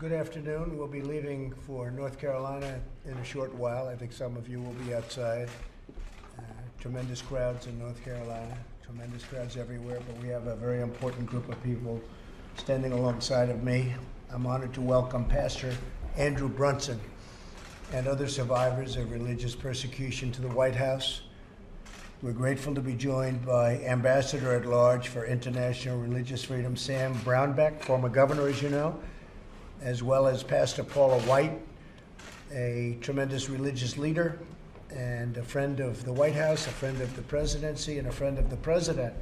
Good afternoon. We'll be leaving for North Carolina in a short while. I think some of you will be outside. Tremendous crowds in North Carolina, tremendous crowds everywhere, but we have a very important group of people standing alongside of me. I'm honored to welcome Pastor Andrew Brunson and other survivors of religious persecution to the White House. We're grateful to be joined by Ambassador at Large for International Religious Freedom, Sam Brownback, former governor, as you know, as well as Pastor Paula White, a tremendous religious leader and a friend of the White House, a friend of the presidency, and a friend of the president.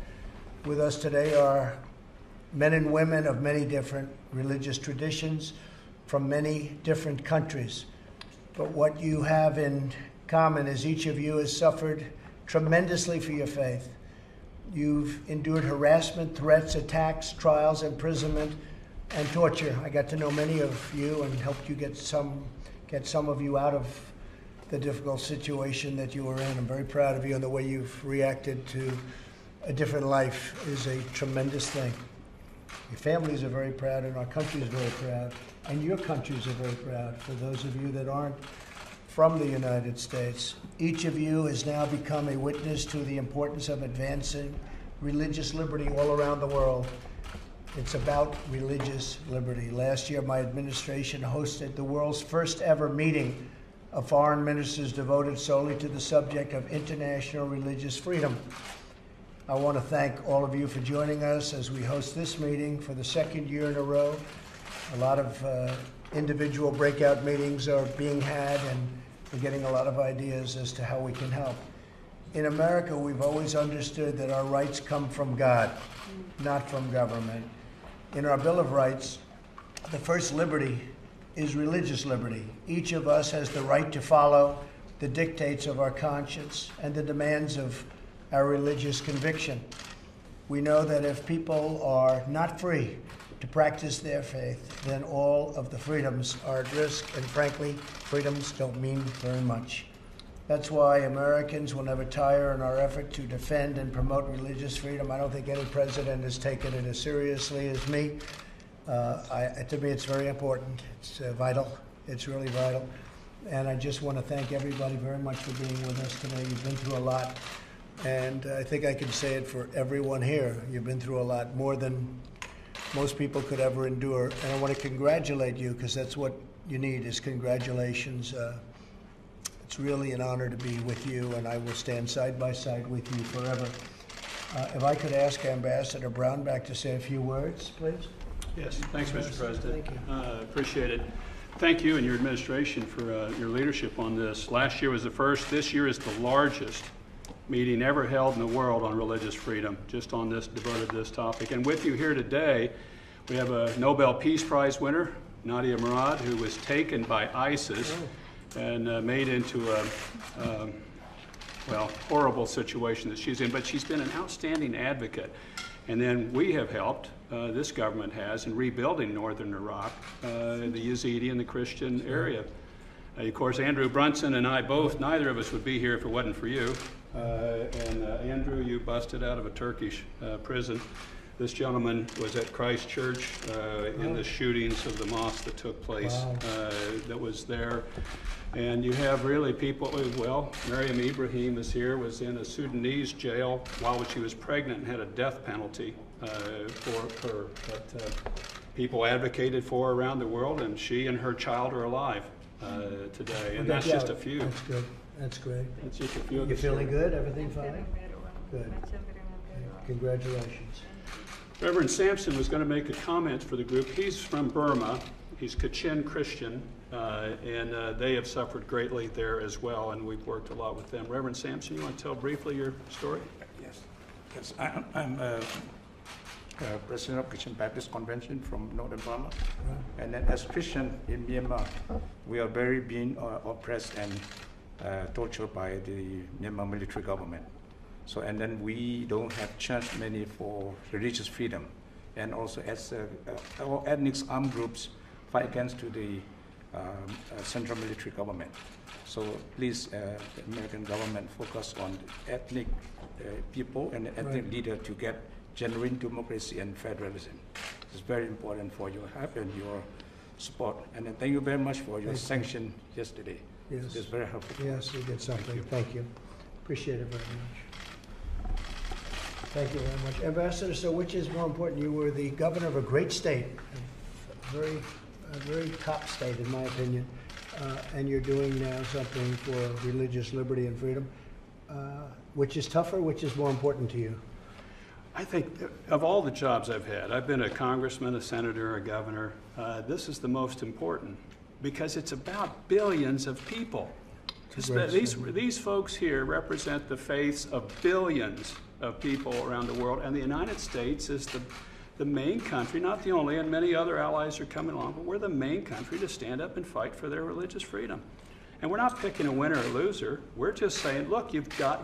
With us today are men and women of many different religious traditions from many different countries. But what you have in common is each of you has suffered tremendously for your faith. You've endured harassment, threats, attacks, trials, imprisonment, and torture. I got to know many of you and helped you get some of you out of the difficult situation that you were in. I'm very proud of you, and the way you've reacted to a different life is a tremendous thing. Your families are very proud, and our country is very proud, and your countries are very proud. For those of you that aren't from the United States, each of you has now become a witness to the importance of advancing religious liberty all around the world. It's about religious liberty. Last year, my administration hosted the world's first ever meeting of foreign ministers devoted solely to the subject of international religious freedom. I want to thank all of you for joining us as we host this meeting for the second year in a row. A lot of individual breakout meetings are being had, and we're getting a lot of ideas as to how we can help. In America, we've always understood that our rights come from God, not from government. In our Bill of Rights, the first liberty is religious liberty. Each of us has the right to follow the dictates of our conscience and the demands of our religious conviction. We know that if people are not free to practice their faith, then all of the freedoms are at risk, and frankly, freedoms don't mean very much. That's why Americans will never tire in our effort to defend and promote religious freedom. I don't think any president has taken it as seriously as me. To me, it's very important. It's vital. It's really vital. And I just want to thank everybody very much for being with us today. You've been through a lot. And I think I can say it for everyone here. You've been through a lot, more than most people could ever endure. And I want to congratulate you, because that's what you need, is congratulations. It's really an honor to be with you, and I will stand side by side with you forever. If I could ask Ambassador Brownback to say a few words, please. Yes, thanks, Mr. President. Thank you. Appreciate it. Thank you and your administration for your leadership on this. Last year was the first. This year is the largest meeting ever held in the world on religious freedom, just on this, devoted to this topic. And with you here today, we have a Nobel Peace Prize winner, Nadia Murad, who was taken by ISIS and made into a horrible situation that she's in. But she's been an outstanding advocate. And then we have helped, this government has, in rebuilding northern Iraq, the Yazidi and the Christian area. Of course, Andrew Brunson and I both, neither of us would be here if it wasn't for you. Andrew, you busted out of a Turkish prison. This gentleman was at Christ Church in the shootings of the mosque that took place. That was there. And you have really people, well, Mariam Ibrahim is here, was in a Sudanese jail while she was pregnant and had a death penalty for her. But people advocated for her around the world, and she and her child are alive today. And that's just a few. That's good. That's great. That's just a few. You feeling good? Everything fine? Good. Congratulations. Reverend Sampson was going to make a comment for the group. He's from Burma. He's Kachin Christian, and they have suffered greatly there as well, and we've worked a lot with them. Reverend Sampson, you want to tell briefly your story? Yes. I'm president of Christian Baptist Convention from Northern Burma, and then as Christian in Myanmar, we are very being oppressed and tortured by the Myanmar military government. So, and then we don't have church many for religious freedom, and also as our ethnic armed groups fight against to the central military government. So please, the American government focus on ethnic people and ethnic leader to get genuine democracy and federalism. It's very important for your help and your support. And then thank you very much for your sanction yesterday. Yes. It's very helpful. Yes, you did something. Thank you. Appreciate it very much. Thank you very much. Ambassador, so which is more important? You were the governor of a great state, a very top state in my opinion, and you're doing now something for religious liberty and freedom. Which is tougher, which is more important to you? I think of all the jobs I've had, I've been a congressman, a senator, a governor. This is the most important because it's about billions of people. These folks here represent the faiths of billions of people around the world, and the United States is the main country, not the only, and many other allies are coming along, but we're the main country to stand up and fight for their religious freedom. And we're not picking a winner or loser. We're just saying, look,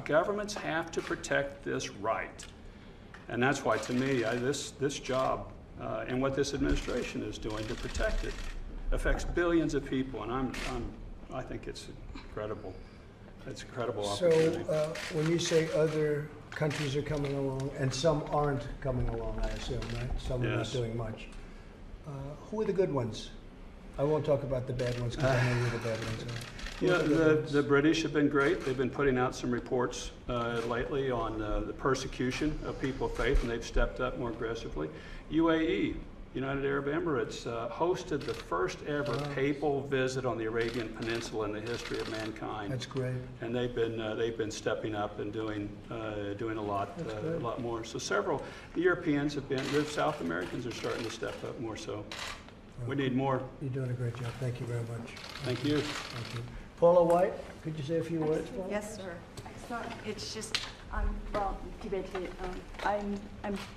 governments have to protect this right. And that's why, to me, this job and what this administration is doing to protect it affects billions of people, and I think it's incredible. It's an incredible opportunity. So when you say other countries are coming along, and some aren't coming along, I assume, right? Some are not doing much. Who are the good ones? I won't talk about the bad ones because I know who the bad ones are. Yeah, the British have been great. They've been putting out some reports lately on the persecution of people of faith, and they've stepped up more aggressively. UAE, United Arab Emirates, hosted the first ever papal visit on the Arabian Peninsula in the history of mankind. That's great. And they've been stepping up and doing a lot more. So several the Europeans have been. The South Americans are starting to step up more. So we need more. You're doing a great job. Thank you very much. Thank you. Thank you. Paula White, could you say a few words, Paula? Yes, sir. So it's just I'm from Tibet.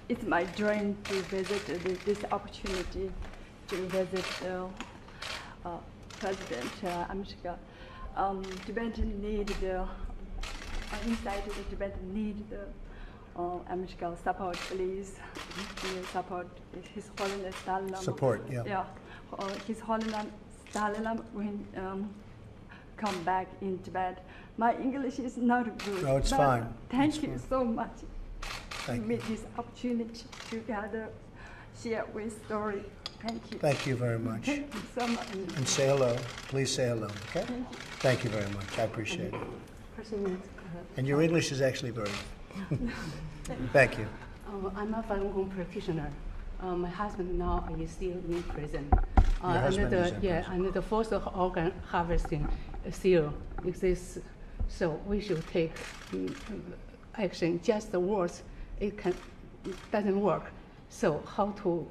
It's my dream to visit this opportunity to visit President Amshika. Tibet need the inside the Tibet need the Amshika support, please. Support His Holiness Dalai Lama. Support, yeah. Yeah, His Holiness Dalai Lama when come back in Tibet. My English is not good. No, it's fine. Thank you so much. Thank Give me this opportunity to gather, share with story. Thank you. Thank you very much. Thank you so much. And say hello. Please say hello, okay? Thank you very much. I appreciate it. And your English is actually very good. Thank you. I'm a Falun Gong practitioner. My husband now is still in prison. Your husband is in prison. And the forced organ harvesting still exists. So we should take action. Just the words, it doesn't work. So how to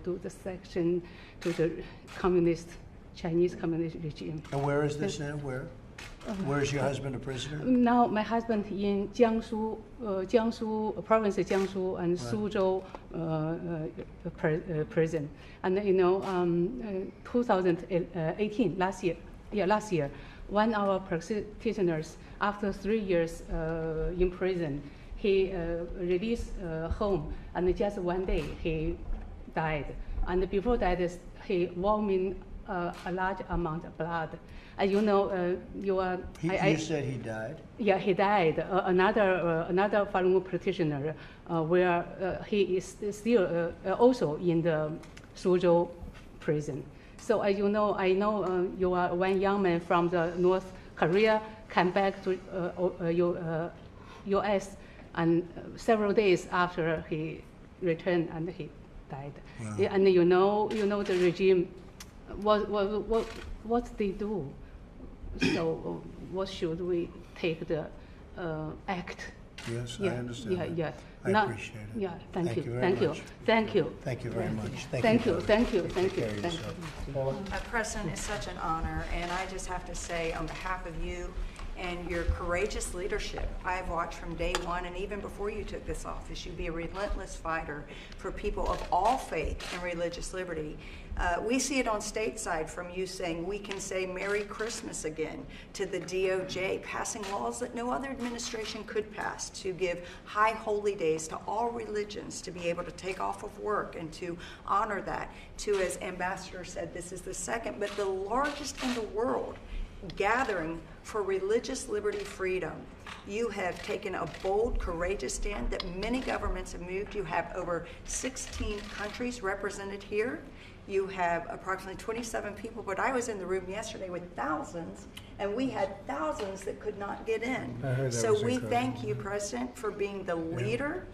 do the action to the Chinese communist regime? And where is this now? Where? Where is your husband a prisoner? Now my husband in Jiangsu, province of Jiangsu and Suzhou prison. And 2018, last year, one of our practitioners, after 3 years in prison, he released home, and just one day he died. And before that, he vomited a large amount of blood. As you know, You said he died? Yeah, he died. Another Falun Gong practitioner, where he is still also in the Suzhou prison. So as you know, I know you are one young man from the North Korea, came back to U.S. and several days after he returned and he died. Wow. Yeah, and you know the regime, what they do. So what should we take the act? Yes, Yeah, I understand. yeah, that. yeah. I Now- appreciate it. Yeah, thank you, very thank you, much. thank you. Thank you very much. Thank you, Paula. thank you, Take thank you, care of thank yourself. you. Paula? President, it's such an honor, and I just have to say on behalf of you and your courageous leadership, I've watched from day one and even before you took this office, you be a relentless fighter for people of all faith and religious liberty. We see it on stateside from you saying we can say Merry Christmas again, to the DOJ passing laws that no other administration could pass to give high holy days to all religions to be able to take off of work and to honor that, to, as Ambassador said, this is the second but the largest in the world gathering for religious liberty freedom. You have taken a bold, courageous stand that many governments have moved. You have over 16 countries represented here. you have approximately 27 people, but I was in the room yesterday with thousands, and we had thousands that could not get in. I heard that So was we incredible. thank you, President, for being the leader,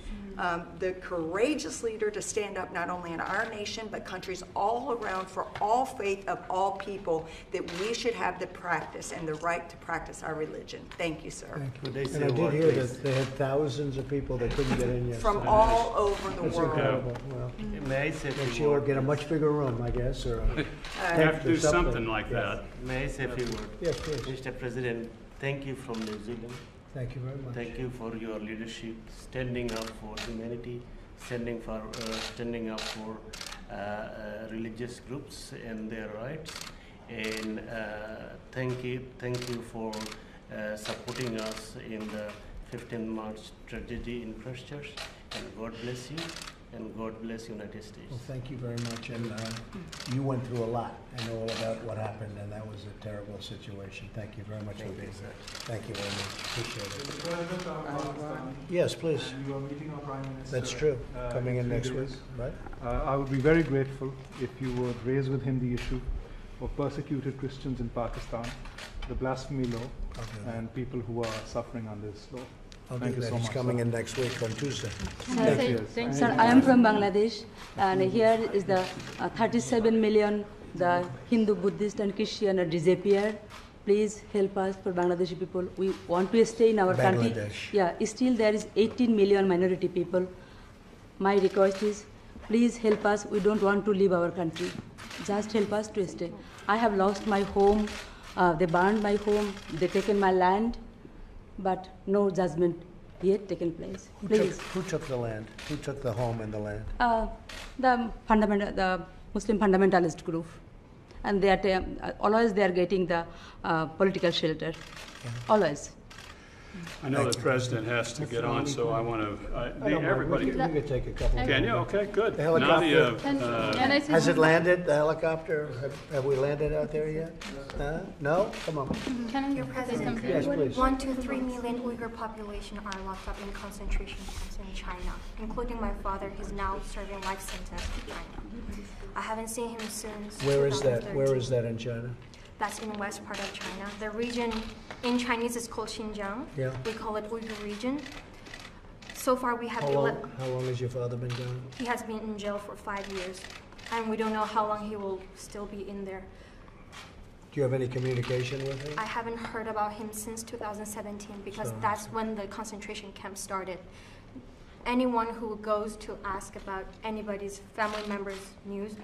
the courageous leader to stand up not only in our nation, but countries all around for all faith of all people, that we should have the practice and the right to practice our religion. Thank you, sir. Thank you. Could I And say I a did word, hear please? that they had thousands of people that couldn't get in yesterday. From all over the That's world. incredible. Well, May I say a makes few you all words? get a much bigger room, I guess, or You have to do something like Yeah. that. May I say a few words? Yes, please. Mr. President, thank you from New Zealand. Thank you very much. Thank you for your leadership, standing up for humanity, standing up for religious groups and their rights. And thank you for supporting us in the 15 March tragedy in Christchurch. And God bless you, and God bless United States. Well, thank you very much. And you went through a lot. I know all about what happened, and that was a terrible situation. Thank you very much for being here. Thank you very much. Appreciate it. The President of Pakistan, Yes, please. and you are meeting our Prime Minister. That's true. Coming in 3 next week, days. right? I would be very grateful if you would raise with him the issue of persecuted Christians in Pakistan, the blasphemy law, I'll do that. and people who are suffering under this law. I'll Thank do you that. so He's much, coming sir. in next week on Tuesday. Thank you. Sir, I am from Bangladesh, and here is the 37 million the Hindu, Buddhist, and Christian are disappeared. Please help us for Bangladeshi people. We want to stay in our country. Bangladesh. Yeah, still there is 18 million minority people. My request is, please help us. We don't want to leave our country. Just help us to stay. I have lost my home. They burned my home. They taken my land, but no judgment yet taken place. Please. Who took the land? Who took the home and the land? The Muslim fundamentalist group, and they are always they are getting the political shelter, always. I know the president has to get on, so I want to, I don't mind. everybody. We could take a couple. Can you? Okay, good. The helicopter. Nadia, Has it landed, the helicopter? Have we landed out there yet? No? Come on. Your President, Yes, please. 1 to 3 million Uyghur population are locked up in concentration camps in China, including my father, who's now serving life sentence in China. I haven't seen him since Where is that? 2013. Where is that in China? That's in west part of China. The region in Chinese is called Xinjiang. Yeah. We call it Uyghur region. So far we have How long has your father been gone? he has been in jail for 5 years, and we don't know how long he will still be in there. Do you have any communication with him? I haven't heard about him since 2017 because So- that's when the concentration camp started. Anyone who goes to ask about anybody's family member's news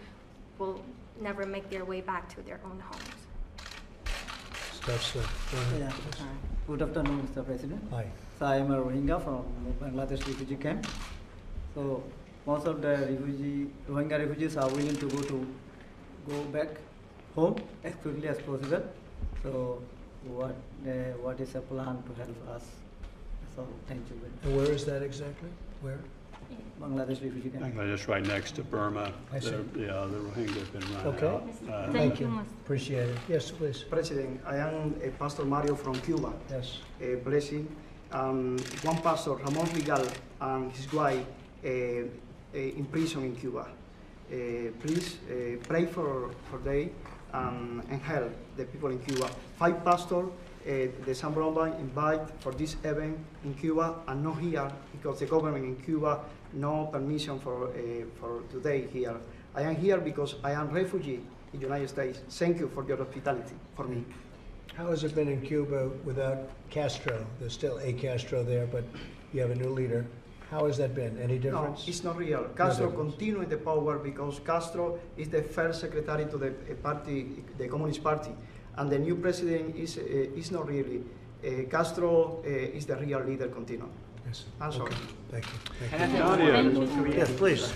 will never make their way back to their own homes. Stuff, stuff. Go ahead. Yeah. Good afternoon, Mr. President. Hi. So I am a Rohingya from Bangladesh refugee camp. So most of the Rohingya refugees are willing to go back home as quickly as possible. So what is the plan to help us? So thank you very much. And where is that exactly? Where? Bangladesh refugee camp. Bangladesh right next to Burma. I see. The Rohingya have been run Okay. out. Thank you. Appreciate it. Yes, please. President, I am Pastor Mario from Cuba. Yes. Blessing. One pastor, Ramon Rigal, and his wife in prison in Cuba. Please pray for they and help the people in Cuba. 5 pastors, the San Bromba invite for this event in Cuba and not here because the government in Cuba no permission for today here. I am here because I am refugee in the United States. Thank you for your hospitality for me. How has it been in Cuba without Castro? There's still a Castro there, but you have a new leader. How has that been? Any difference? No, it's not real. Castro difference. continues in the power because Castro is the first secretary to the party, the Communist Party, and the new president is not really. Castro is the real leader. Continue. Yes. I'm sorry. Okay. Thank you. Nadia, Yes, please.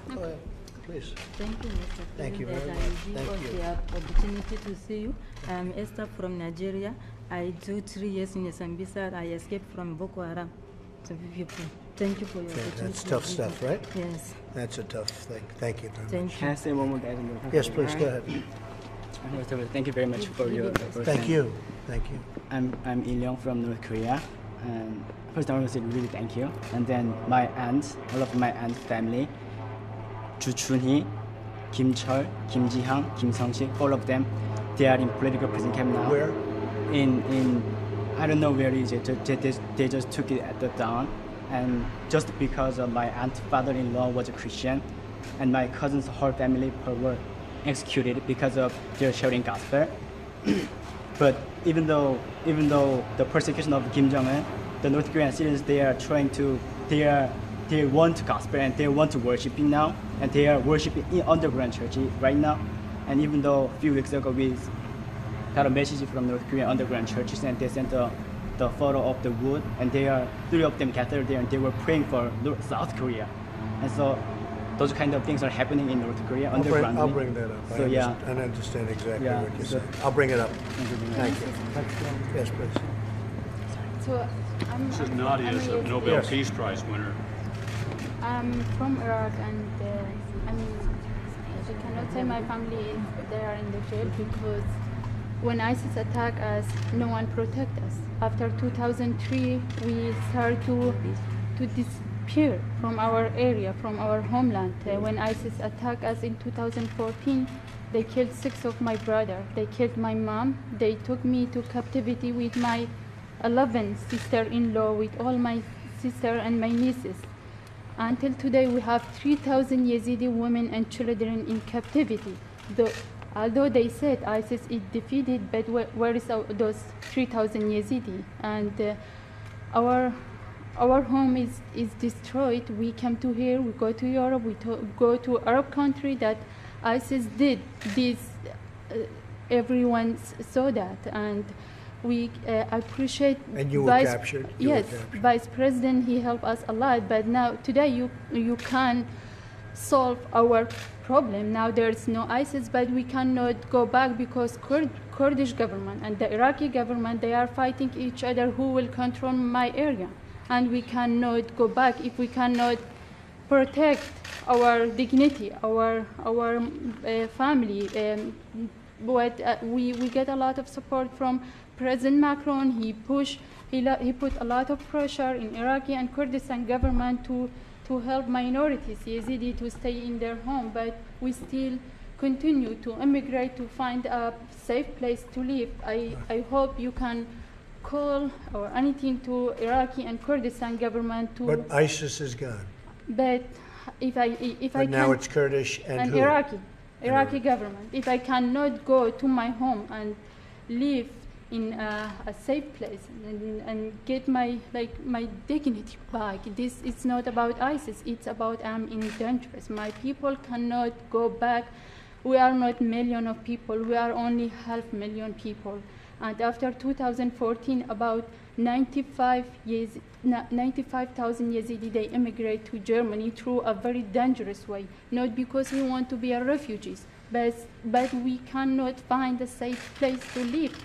Go ahead. Please. Thank you, Mr. Thank you President, very that much. I give Thank us you. the opportunity to see you. I'm Esther from Nigeria. I do 3 years in Sambisa. I escaped from Boko Haram. So people, thank you for your Okay, opportunity. that's tough stuff, right? Yes. That's a tough thing. Thank you very much. Thank Can I say one more, guys? Yes, please, go ahead. Thank you very much for your. Thank you. Thank you. I'm Il Leong from North Korea, and first I want to say really thank you. And then my aunt, all of my aunt's family, Chu Chun-hee, Kim Chol, Kim Ji-hang, Kim Sung-sik, all of them, they are in political prison camp now. Where? In I don't know where is it. They just took it at the dawn, and just because of my aunt father-in-law was a Christian, and my cousin's whole family were executed because of their sharing gospel. But even though the persecution of Kim Jong-un, the North Korean citizens, they want gospel and they want to worshiping now, and they are worshiping in underground church right now. And even though a few weeks ago we got a message from North Korean underground churches, and they sent the photo of the wood, and three of them gathered there and they were praying for South Korea. And so those kind of things are happening in North Korea underground. I'll bring that up. So I understand exactly what you're saying. I'll bring it up. Thank you. Yes, please. So This is Nadia, is a Nobel Peace Prize winner. I'm from Iraq, and I cannot say my family is there in the jail because when ISIS attacked us, no one protect us. After 2003, we started to disappear from our area, from our homeland. When ISIS attacked us in 2014, they killed 6 of my brothers. They killed my mom. They took me to captivity with my 11 sister-in-law, with all my sisters and my nieces. Until today, we have 3,000 Yazidi women and children in captivity. Although they said ISIS is defeated, but where is those 3,000 Yazidi? And our home is destroyed. We come to here, we go to Europe, we go to Arab country that ISIS did this. Everyone saw that, and we appreciate. And you were captured? Yes, Vice President, he helped us a lot, but now, today, you can't solve our problem. Now there's no ISIS, but we cannot go back because Kurdish government and the Iraqi government, they are fighting each other who will control my area. And we cannot go back if we cannot protect our dignity, our family. We get a lot of support from President Macron. He put a lot of pressure in Iraqi and Kurdistan government to help minorities, Yazidi, to stay in their home, but we still continue to immigrate to find a safe place to live. I hope you can call or anything to Iraqi and Kurdistan government to. But ISIS is gone. But if I but now it's Kurdish and who? Iraqi government. If I cannot go to my home and live in a safe place and get my dignity back. This is not about ISIS, it's about I'm in danger. My people cannot go back. We are not million of people, we are only 500,000 people. And after 2014, about 95,000 Yazidi, they immigrate to Germany through a very dangerous way. Not because we want to be refugees, but we cannot find a safe place to live.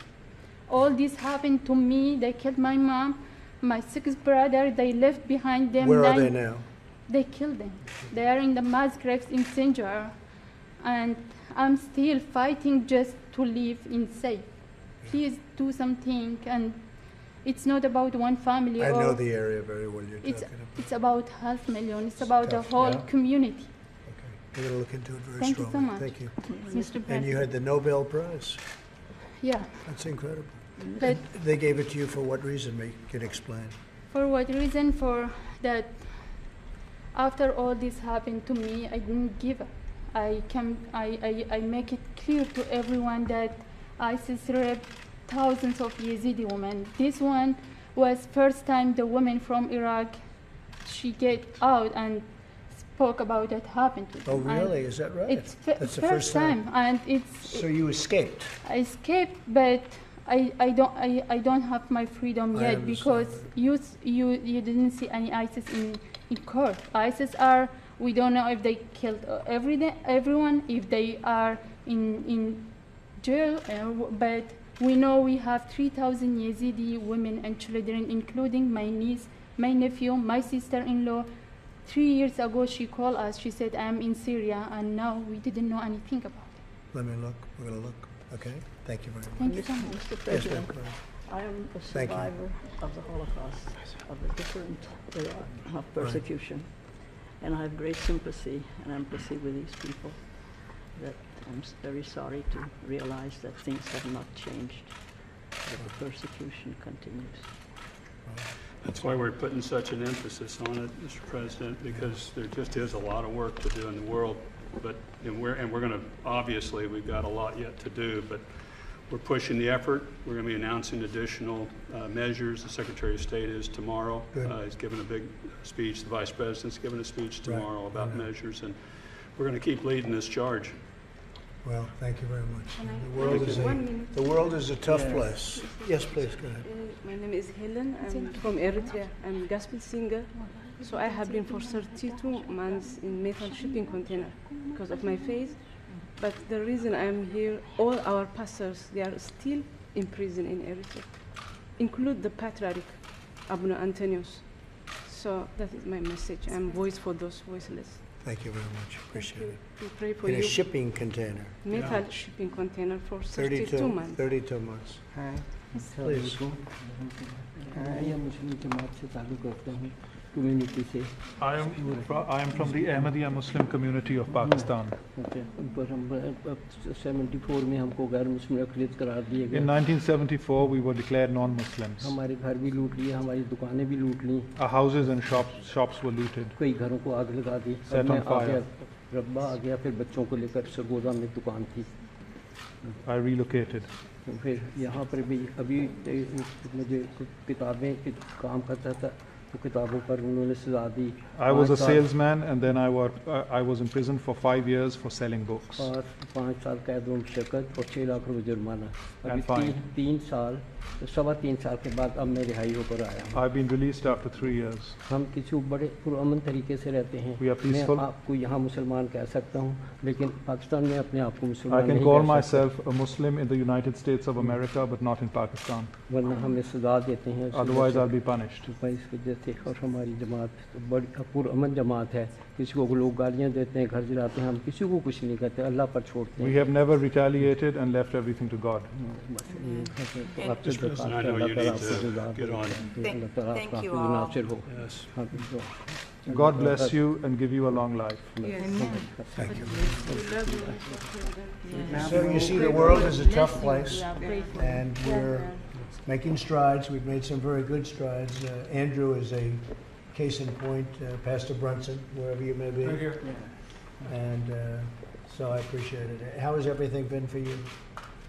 All this happened to me. They killed my mom, my 6 brothers. They left behind them. Where are they now? They killed them. They are in the mass graves in Sinjar. And I'm still fighting just to live in safe. Please do something. And it's not about one family. I know the area very well you're talking about. It's about 500,000. It's about the whole community. Okay. We're going to look into it very Thank strongly. You so much. Thank you. Mr. President. And you had the Nobel Prize. Yeah. That's incredible. But they gave it to you for what reason? You can explain. For what reason? For that after all this happened to me, I didn't give up. I make it clear to everyone that ISIS raped thousands of Yazidi women. This one was first time the woman from Iraq, she get out and spoke about what happened to them. Oh, really? Is that right? It's That's the first time. And it's. So you escaped? I escaped, but I don't have my freedom yet because you didn't see any ISIS in court. ISIS are, we don't know if they killed everyone, if they are in jail, but we know we have 3,000 Yazidi women and children, including my niece, my nephew, my sister-in-law. 3 years ago, she called us. She said, I'm in Syria, and now we didn't know anything about it. Let me look. We're going to look. Okay? Thank you very much. Thank you so much. Mr. President, I am a survivor of the Holocaust, of a different era of persecution, and I have great sympathy and empathy with these people. that I'm very sorry to realize that things have not changed, that the persecution continues. That's why we're putting such an emphasis on it, Mr. President, because there just is a lot of work to do in the world. And we're going to, obviously, we've got a lot yet to do, but we're pushing the effort. We're going to be announcing additional measures. The Secretary of State is tomorrow. He's given a big speech. The Vice President's given a speech tomorrow about measures, and we're going to keep leading this charge. Well, thank you very much. The world is a tough place. Yes, please, go ahead. My name is Helen. I'm from Eritrea. I'm a gospel singer. So I have been for 32 months in metal shipping container because of my faith. But the reason I'm here, all our pastors, they are still in prison in Eritrea, include the Patriarch, Abuna Antonius. So that is my message. I'm voice for those voiceless. Thank you very much. Appreciate it. We pray for in you. A shipping container. Metal shipping container for 32 months. 32 months. Hi. Please. I am Muslim Jamaat se taluk rakhta hu, community se. I am from the Ahmadiyya Muslim community of Pakistan. Okay. 74 में हमको गैर मुस्लिम अक़लियत करार दिए गए. In 1974 we were declared non-Muslims. हमारे घर भी लूट लिए, हमारी दुकानें भी लूट ली. Our houses and shops were looted. कई घरों को आग लगा दी. Set on fire. रब्बा आ गया, फिर बच्चों को लेकर सरगोदा में दुकान थी. I relocated. फिर यहाँ पर भी अभी मुझे किताबें काम करता था, तो किताबों पर उन्होंने सजा दी. I was a salesman and then I was in prison for 5 years for selling books. और 5 साल कैद में शिकत और 6 लाख रुपए जुर्माना. अभी 3 साल, 3.25 साल के बाद अब मैं रिहाई होकर आया हूँ. I've been released after 3 years. हम किसी बड़े पुरअमन तरीके से रहते हैं. मैं आपको यहाँ मुसलमान कह सकता हूँ, लेकिन पाकिस्तान में अपने आप को मुसलमान I can call myself a Muslim in the United States of America, but not in Pakistan. वरना हमें सजा देते हैं. Otherwise, I'll be punished. इस वजह से और हमारी जमात बड़ी पुरअमन जमात है. किसी को लोग गालियाँ देते हैं, घर जलाते हैं, हम किसी को कुछ नहीं कहते, अल्लाह पर छोड़ते हैं. We have never retaliated and left everything to God. I know you need to get on. Thank you all. Yes. God bless you and give you a long life. Yes. Thank you. So you see, the world is a tough place, and we're making strides. We've made some very good strides. Andrew is a case in point, Pastor Brunson, wherever you may be. Right here. And so I appreciate it. How has everything been for you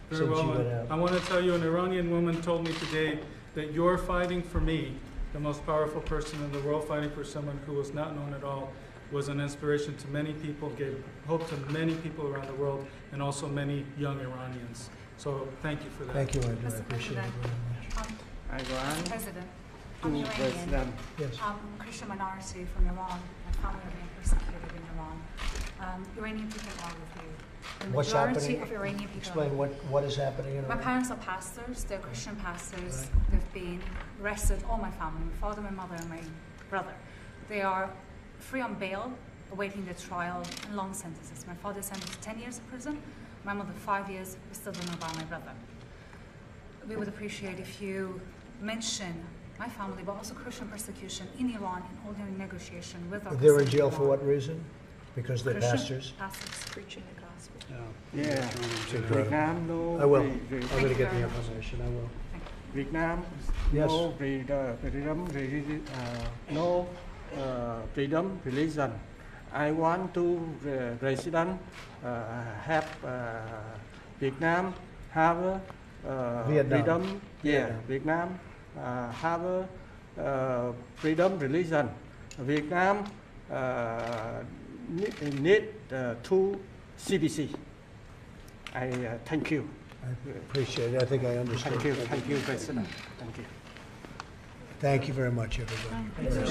Very since you well. got out? I want to tell you, an Iranian woman told me today that you're fighting for me, the most powerful person in the world, fighting for someone who was not known at all, was an inspiration to many people, gave hope to many people around the world, and also many young Iranians. So thank you for that. Thank you, Andrew. I appreciate it very much. Mr. President, I'm Iranian. Yes. Christian minority from Iran. My family are being persecuted in Iran. Iranian people are with you. The What's majority happening? of Iranian people. Explain what is happening in My Iran. parents are pastors. They're Christian pastors. They've been arrested. All my family, my father, my mother, and my brother. They are free on bail, awaiting their trial and long sentences. My father is sentenced to 10 years in prison. My mother 5 years. We still don't know about my brother. We would appreciate if you mention my family, but also Christian persecution in Iran in all their negotiation with our. They're in jail for what reason? Because they're pastors? Pastors preaching the gospel. Yeah. It's incredible. Vietnam, no. I will. I'm going to get the information. I will. Vietnam, Yes. no no freedom religion. I want to resident have Vietnam have Vietnam. freedom. Yeah, Vietnam have freedom religion. Vietnam need to CBC. I thank you. I appreciate it. I think I understand. Thank you, President. Thank you. Thank you very much, everybody. Thank you.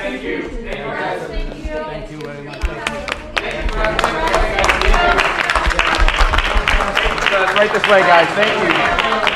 Thank you. Thank you. Thank you very much. Right this way, guys. Thank you.